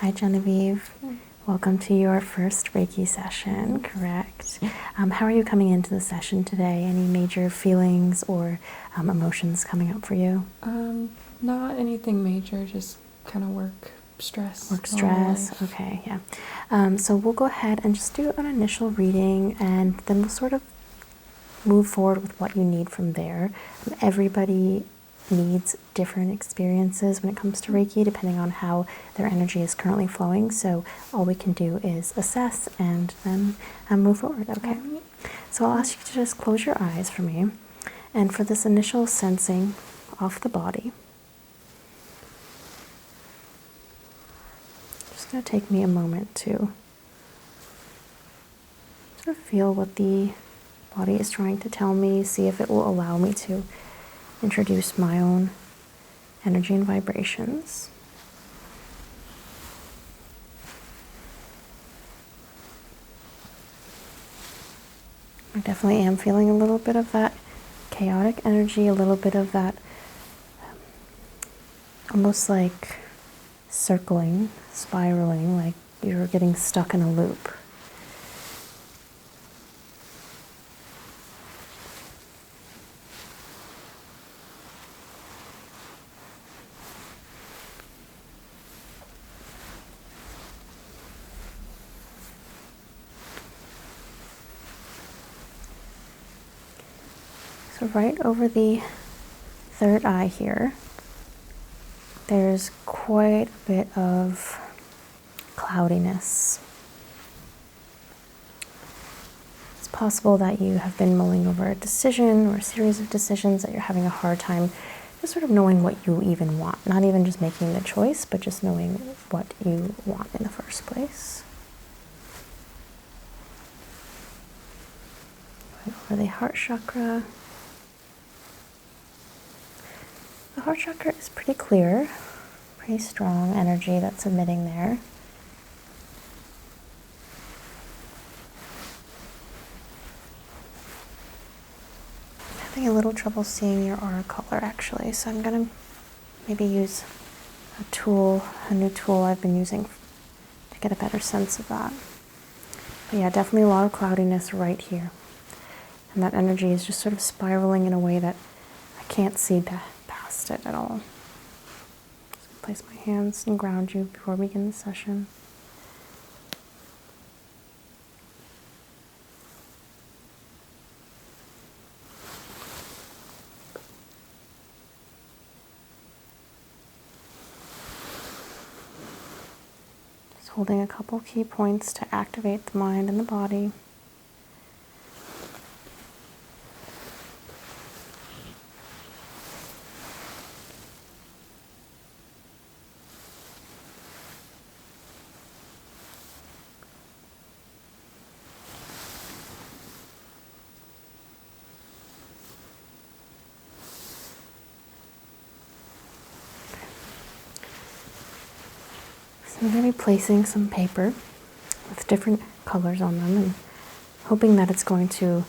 Hi, Genevieve. Welcome to your first Reiki session, correct? How are you coming into the session today? Any major feelings or emotions coming up for you? Not anything major, just kind of work stress. Work stress, okay, yeah. So we'll go ahead and just do an initial reading, and then we'll sort of move forward with what you need from there. Everybody needs different experiences when it comes to Reiki, depending on how their energy is currently flowing. So all we can do is assess and then move forward, okay? So I'll ask you to just close your eyes for me. And for this initial sensing off the body, just going to take me a moment to sort of feel what the body is trying to tell me, see if it will allow me to introduce my own energy and vibrations. I definitely am feeling a little bit of that chaotic energy, a little bit of that almost like circling, spiraling, like you're getting stuck in a loop. So right over the third eye here, there's quite a bit of cloudiness. It's possible that you have been mulling over a decision or a series of decisions that you're having a hard time just sort of knowing what you even want. Not even just making the choice, but just knowing what you want in the first place. Right over the heart chakra. The heart chakra is pretty clear, pretty strong energy that's emitting there. I'm having a little trouble seeing your aura color actually, so I'm going to maybe use a new tool I've been using to get a better sense of that. But yeah, definitely a lot of cloudiness right here. And that energy is just sort of spiraling in a way that I can't see past it at all. Just place my hands and ground you before we begin the session. Just holding a couple key points to activate the mind and the body. So I'm going to be placing some paper with different colors on them and hoping that it's going to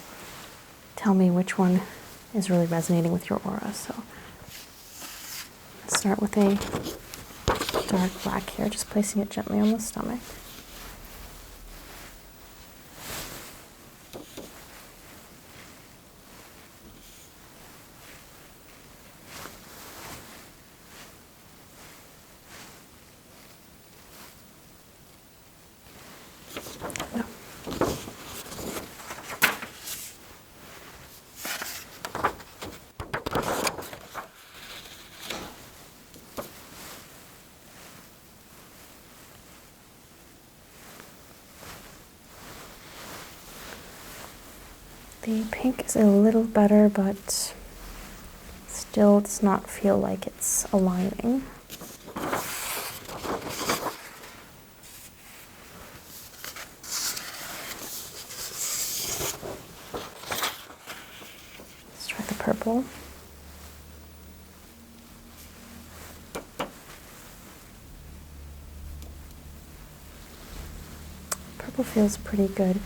tell me which one is really resonating with your aura. So let's start with a dark black here, just placing it gently on the stomach. No. The pink is a little better, but still does not feel like it's aligning. Let's try the purple. Purple feels pretty good.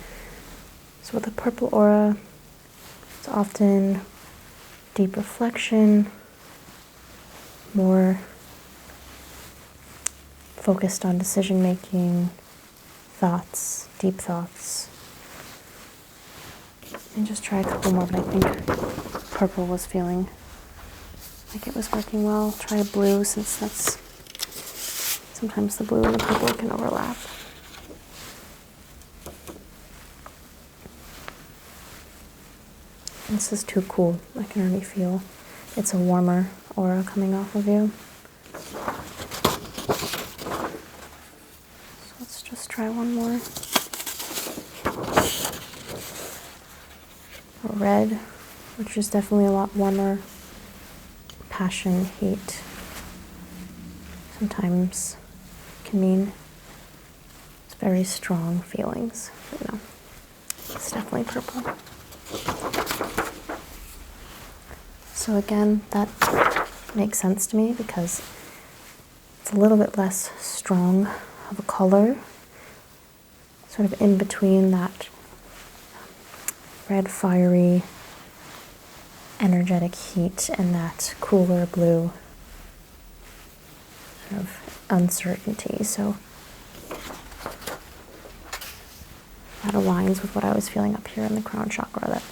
So with the purple aura, it's often deep reflection, more focused on decision making, thoughts, deep thoughts. And just try a couple more, but I think purple was feeling like it was working well. Try a blue, since that's sometimes the blue and the purple can overlap. This is too cool. I can already feel it's a warmer aura coming off of you. So let's just try one more. A red, which is definitely a lot warmer. Passion, heat. Sometimes can mean it's very strong feelings. But no, it's definitely purple. So again, that makes sense to me because it's a little bit less strong of a color, sort of in between that red, fiery, energetic heat and that cooler blue sort of uncertainty. So that aligns with what I was feeling up here in the crown chakra, that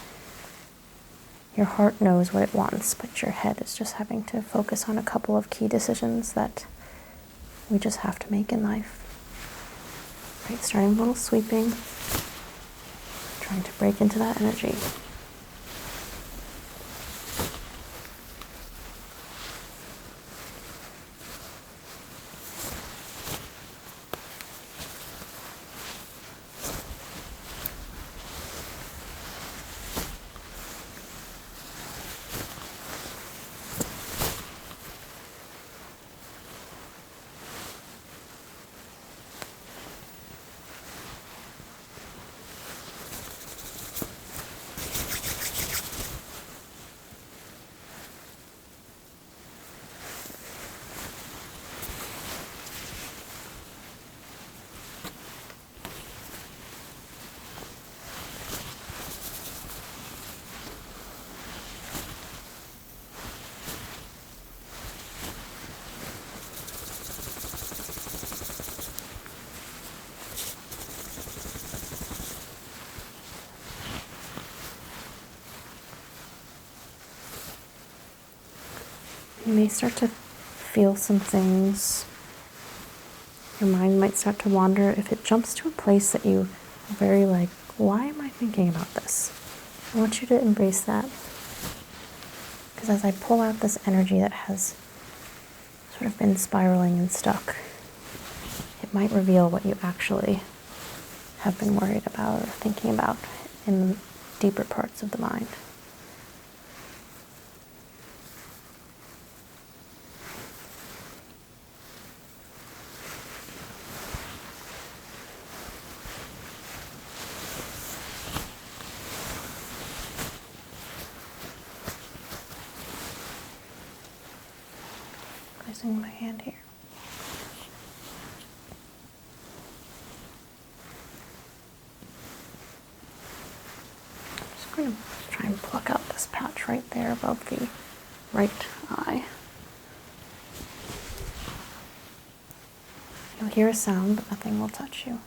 your heart knows what it wants, but your head is just having to focus on a couple of key decisions that we just have to make in life. Right, starting a little sweeping, trying to break into that energy. You may start to feel some things. Your mind might start to wander. If it jumps to a place that you are very like, why am I thinking about this? I want you to embrace that. Because as I pull out this energy that has sort of been spiraling and stuck, it might reveal what you actually have been worried about or thinking about in the deeper parts of the mind. Placing my hand here. I'm just going to try and pluck out this patch right there above the right eye. You'll hear a sound, but nothing will touch you.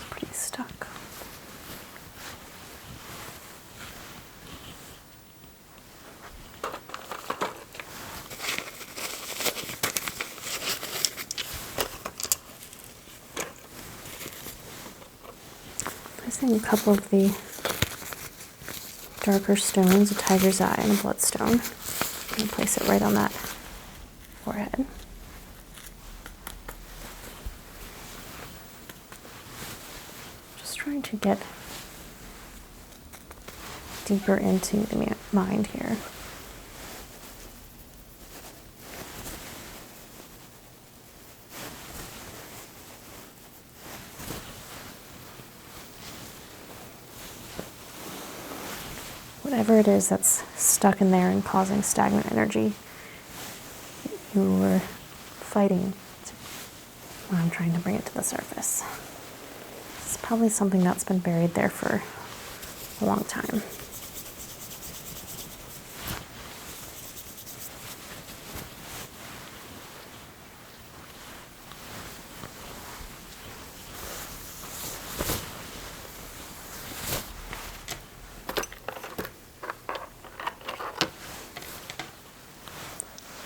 Pretty stuck. Placing a couple of the darker stones, a tiger's eye and a bloodstone. I'm going to place it right on that forehead. Trying to get deeper into the mind here. whatever it is that's stuck in there and causing stagnant energy, you were fighting. I'm trying to bring it to the surface. It's probably something that's been buried there for a long time.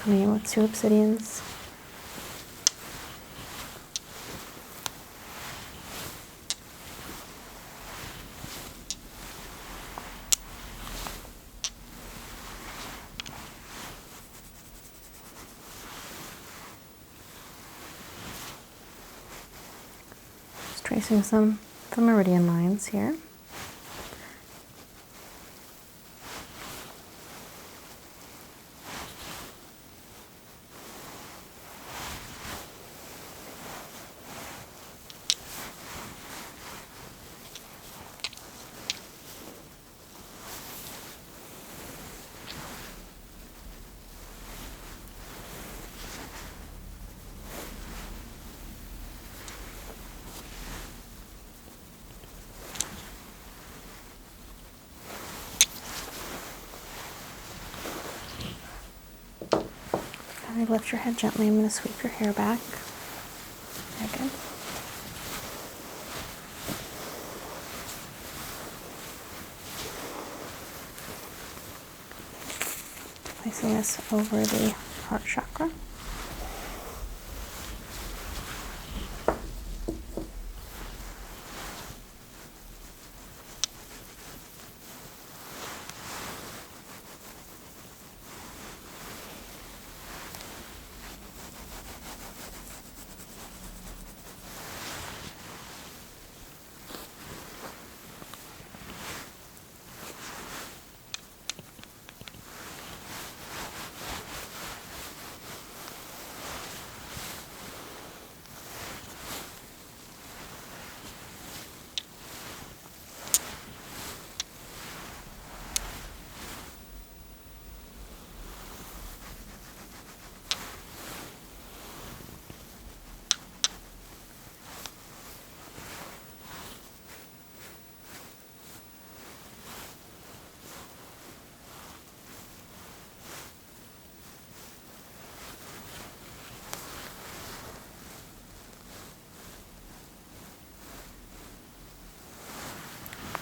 Coming in with 2 obsidians. Just tracing some the meridian lines here. And lift your head gently. I'm going to sweep your hair back. Very good. Placing this over the heart chakra.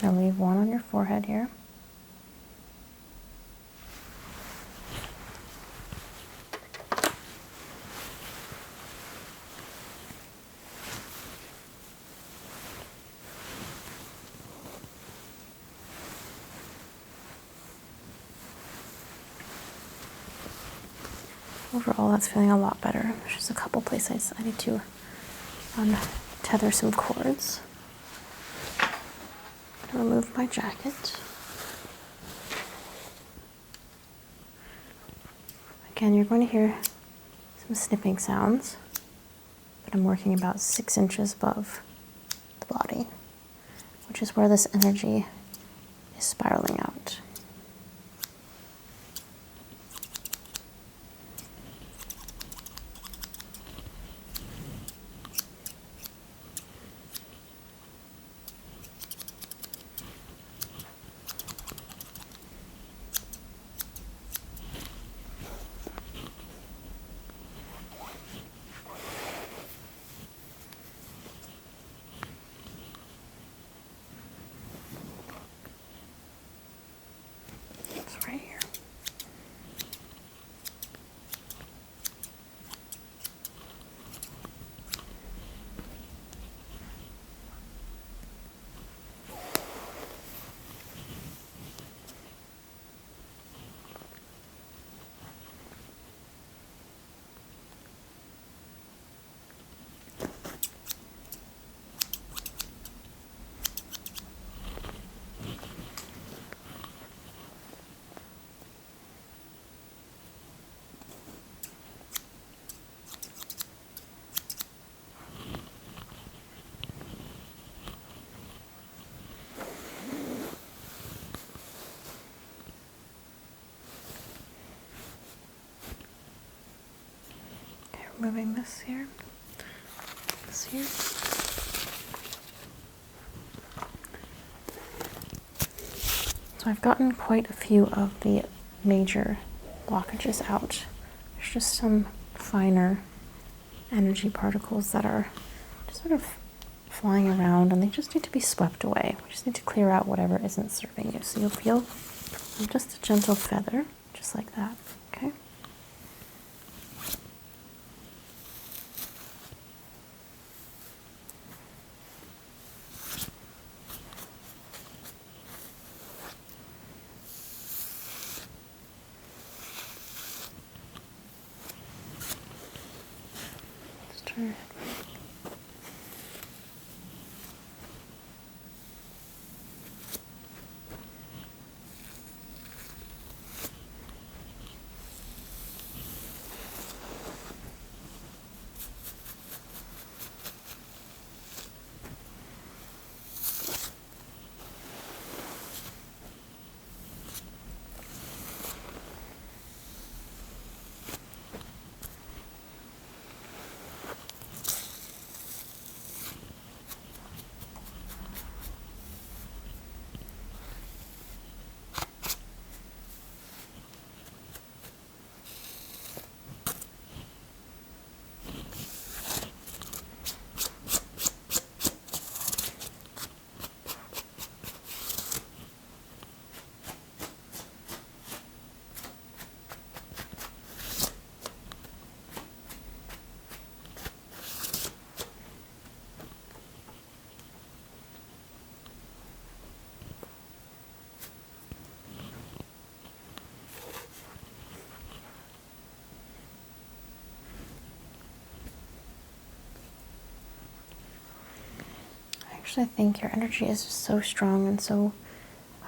I'll leave 1 on your forehead here. Overall, that's feeling a lot better. There's just a couple places I need to tether some cords. Remove my jacket. Again, you're going to hear some snipping sounds, but I'm working about 6 inches above the body, which is where this energy is spiraling out. moving this here. This here. So I've gotten quite a few of the major blockages out. There's just some finer energy particles that are just sort of flying around, and they just need to be swept away. We just need to clear out whatever isn't serving you. So you'll feel just a gentle feather, just like that, okay? Just turn your head. Actually, I think your energy is just so strong and so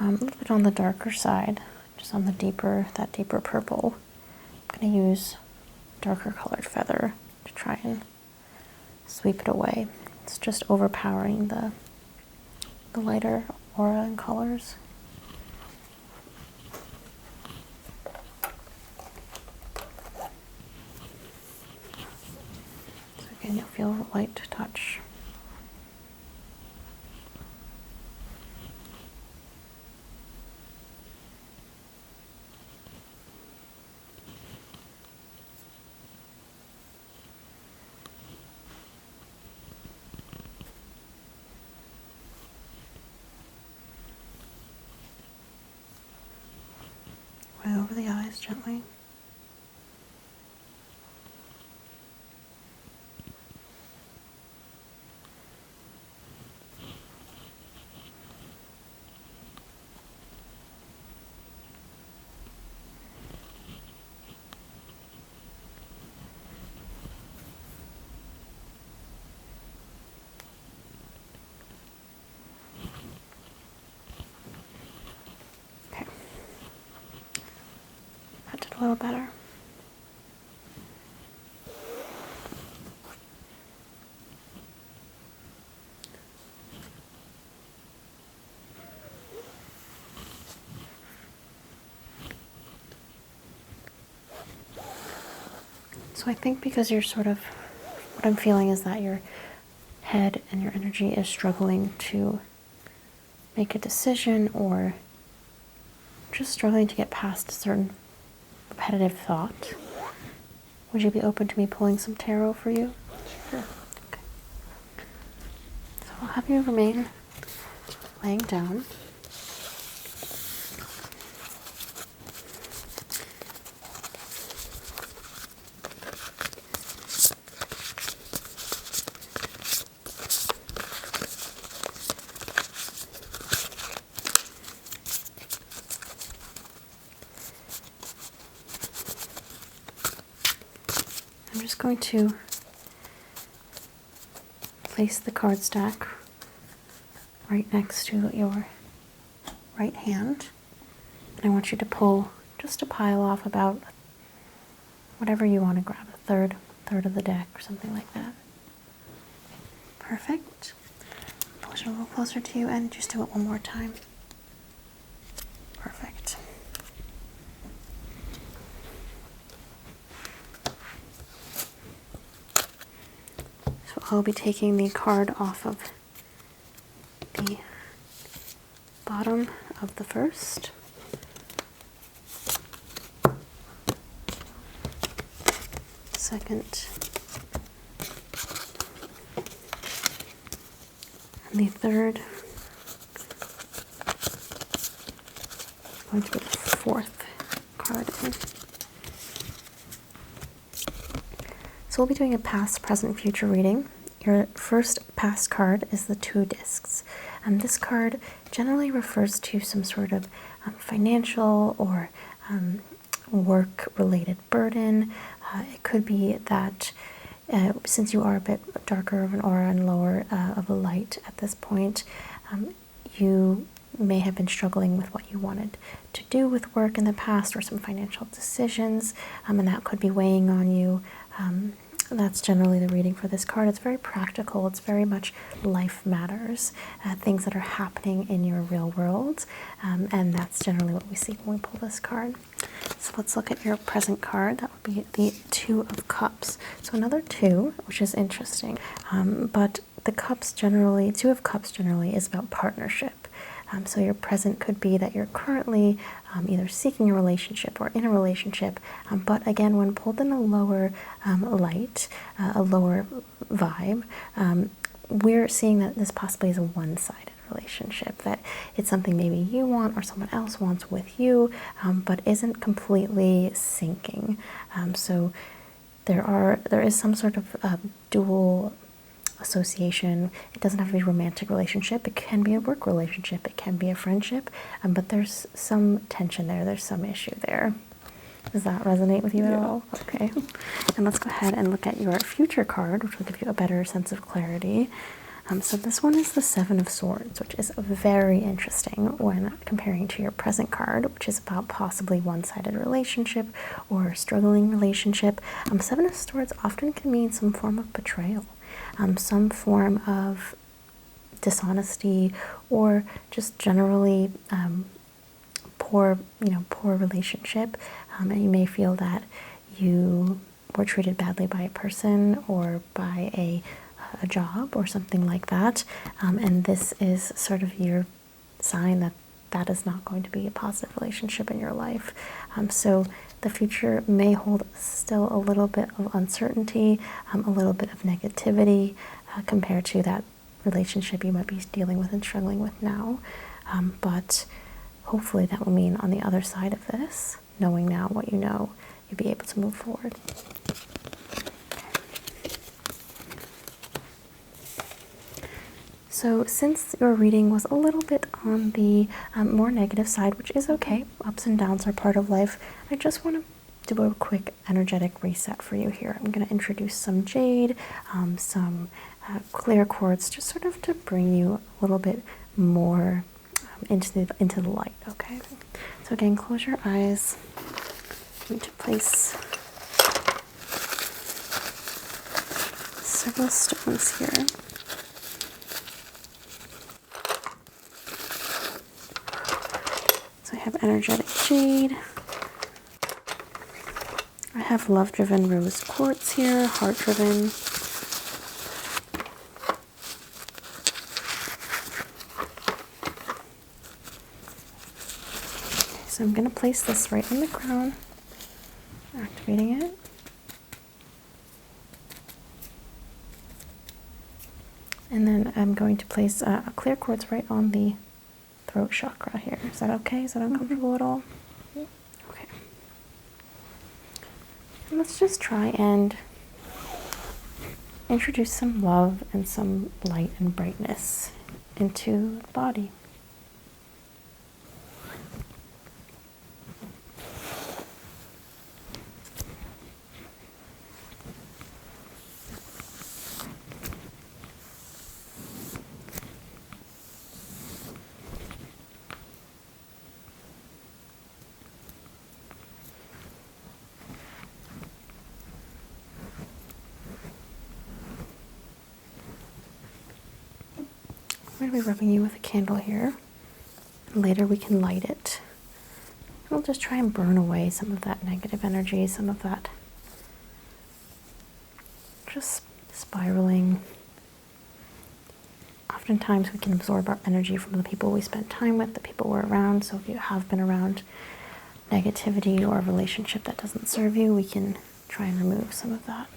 a little bit on the darker side, just on the that deeper purple. I'm going to use darker colored feather to try and sweep it away. It's just overpowering the lighter aura and colors. So again, you'll feel a light touch. Way over the eyes gently. Okay. That did a little better. So I think because you're sort of, what I'm feeling is that your head and your energy is struggling to make a decision, or just struggling to get past a certain repetitive thought. Would you be open to me pulling some tarot for you? Sure. Okay. So I'll have you remain laying down. I'm just going to place the card stack right next to your right hand. And I want you to pull just a pile off about whatever you want to grab, a third of the deck or something like that. Perfect. Push it a little closer to you and just do it one more time. Perfect. So I'll be taking the card off of the bottom of the first. Second. And the third. Going to be the fourth card in. So we'll be doing a past, present, future reading. Your first past card is the Two Discs. This card generally refers to some sort of financial or work-related burden. It could be that since you are a bit darker of an aura and lower of a light at this point, you may have been struggling with what you wanted to do with work in the past or some financial decisions, and that could be weighing on you. That's generally the reading for this card. It's very practical. It's very much life matters, things that are happening in your real world, and that's generally what we see when we pull this card. So let's look at your present card. That would be the Two of Cups. So another two, which is interesting, but the cups generally, Two of Cups generally is about partnership. So your present could be that you're currently either seeking a relationship or in a relationship, but again, when pulled in a lower light, a lower vibe, we're seeing that this possibly is a one-sided relationship, that it's something maybe you want or someone else wants with you, but isn't completely syncing. So there is some sort of dual association. It doesn't have to be a romantic relationship. It can be a work relationship. It can be a friendship, but there's some tension there. There's some issue there. Does that resonate with you at all? Okay. And let's go ahead and look at your future card, which will give you a better sense of clarity. So this one is the Seven of Swords, which is very interesting when comparing to your present card, which is about possibly one-sided relationship or struggling relationship. Seven of Swords often can mean some form of betrayal. Some form of dishonesty, or just generally poor relationship. And you may feel that you were treated badly by a person or by a job or something like that. And this is sort of your sign that that is not going to be a positive relationship in your life. So the future may hold still a little bit of uncertainty, a little bit of negativity compared to that relationship you might be dealing with and struggling with now. But hopefully that will mean on the other side of this, knowing now what you know, you'll be able to move forward. So since your reading was a little bit on the more negative side, which is okay, ups and downs are part of life, I just want to do a quick energetic reset for you here. I'm going to introduce some jade, some clear quartz, just sort of to bring you a little bit more into the light, okay? So again, close your eyes. I'm going to place several stones here. I have energetic jade. I have love-driven rose quartz here, heart-driven. Okay, so I'm going to place this right on the crown, activating it. And then I'm going to place a clear quartz right on the throat chakra here. Is that okay? Is that uncomfortable at all? Okay. And let's just try and introduce some love and some light and brightness into the body. I'm going to be rubbing you with a candle here. Later we can light it. We'll just try and burn away some of that negative energy, some of that just spiraling oftentimes we can absorb our energy from the people we spend time with, the people we're around. So if you have been around negativity or a relationship that doesn't serve you, we can try and remove some of that.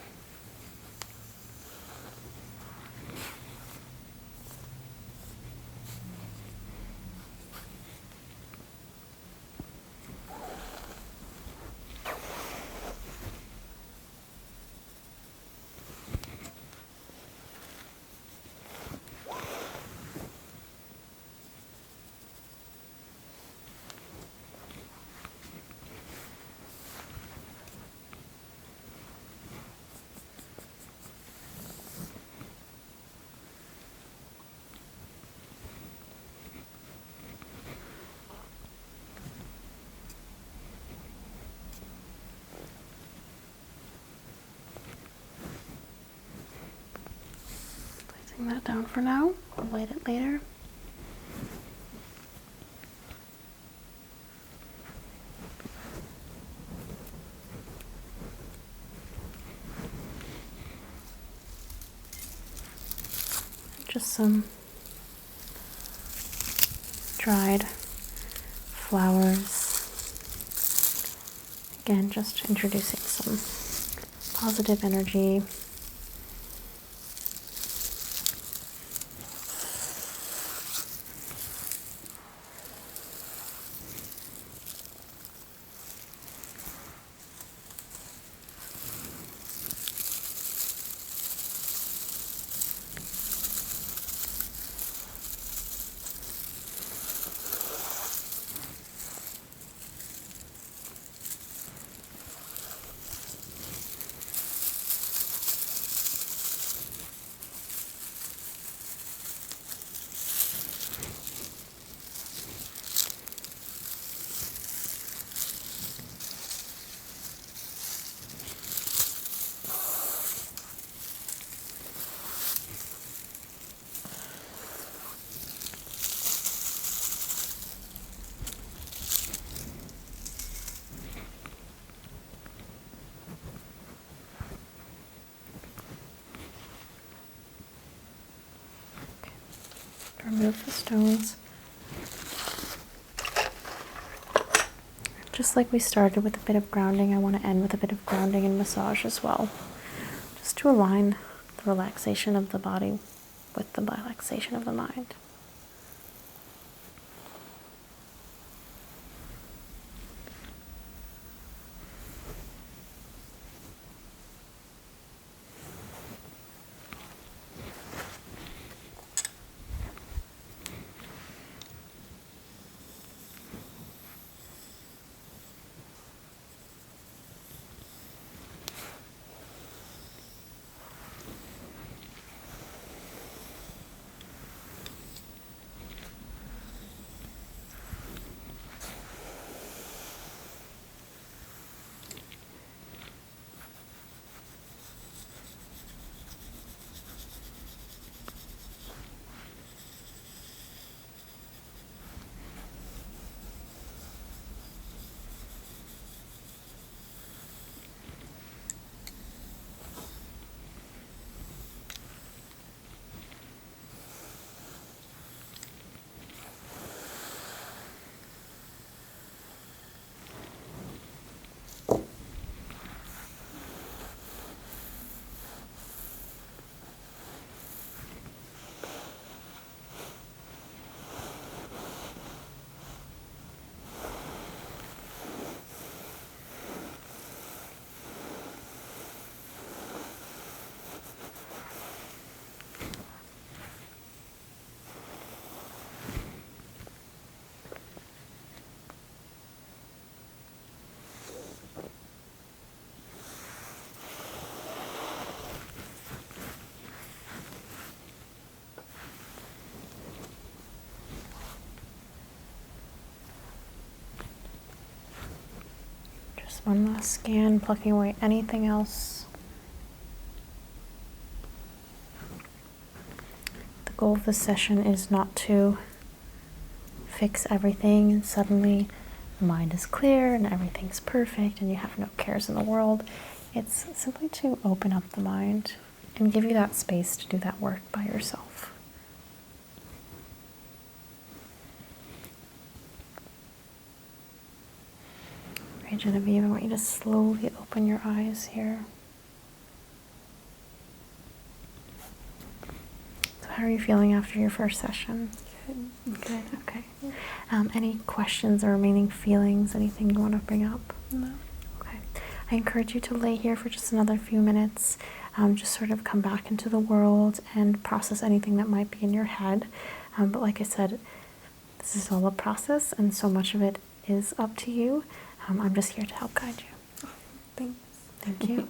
Placing that down for now. We'll light it later. Just some dried flowers. Again, just introducing some positive energy. Remove the stones. Just like we started with a bit of grounding, I want to end with a bit of grounding and massage as well. Just to align the relaxation of the body with the relaxation of the mind. One last scan, plucking away anything else. The goal of this session is not to fix everything and suddenly the mind is clear and everything's perfect and you have no cares in the world. It's simply to open up the mind and give you that space to do that work by yourself. Great, Genevieve. I want you to slowly open your eyes here. So how are you feeling after your first session? Good. Good, okay. Any questions or remaining feelings, anything you want to bring up? No. Okay. I encourage you to lay here for just another few minutes, just sort of come back into the world and process anything that might be in your head. But like I said, this is all a process, and so much of it is up to you. I'm just here to help guide you. Thanks. Thank you.